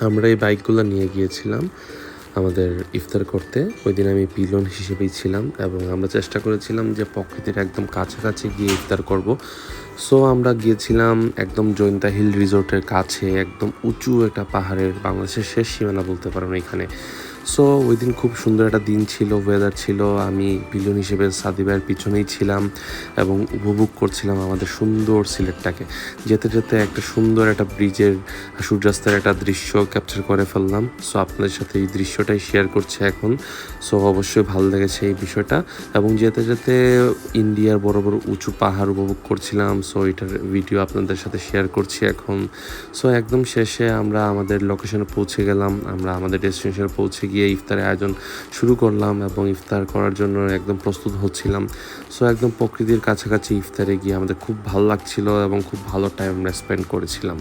আমরা এই বাইকগুলো নিয়ে গিয়েছিলাম আমাদের ইফতার করতে। ওই দিন আমি পিলন হিসেবেই ছিলাম এবং আমরা চেষ্টা করেছিলাম যে প্রকৃতির একদম কাছাকাছি গিয়ে ইফতার করব। সো আমরা গিয়েছিলাম একদম জৈন্তা হিল রিসোর্টের কাছে, একদম উঁচু একটা পাহাড়ের, বাংলাদেশের শেষ সীমানা বলতে পারেন এখানে। সো ওই দিন খুব সুন্দর একটা দিন ছিল, ওয়েদার ছিল। আমি পিলন হিসেবে সাদি ভাইয়ের পিছনেই ছিলাম এবং উপভোগ করছিলাম আমাদের সুন্দর সিলেটটাকে। যেতে যেতে একটা সুন্দর একটা ব্রিজের সূর্যাস্তের একটা দৃশ্য ক্যাপচার করে ফেললাম। সো আপনাদের সাথে এই দৃশ্যটাই শেয়ার করছি এখন। সো অবশ্যই ভালো লেগেছে এই বিষয়টা। এবং যেতে যেতে ইন্ডিয়ার বড় বড় উঁচু পাহাড় উপভোগ করছিলাম। সো এটার ভিডিও আপনাদের সাথে শেয়ার করছি এখন। সো একদম শেষে আমরা আমাদের লোকেশনে পৌঁছে গেলাম। আমরা আমাদের ডেস্টিনেশনে পৌঁছে গিয়ে ইফতারের আয়োজন শুরু করলাম এবং ইফতার করার জন্য একদম প্রস্তুত হচ্ছিলাম। সো একদম প্রকৃতির কাছাকাছি ইফতারে গিয়ে আমাদের খুব ভালো লাগছিল এবং খুব ভালো টাইম আমরা স্পেন্ড করেছিলাম।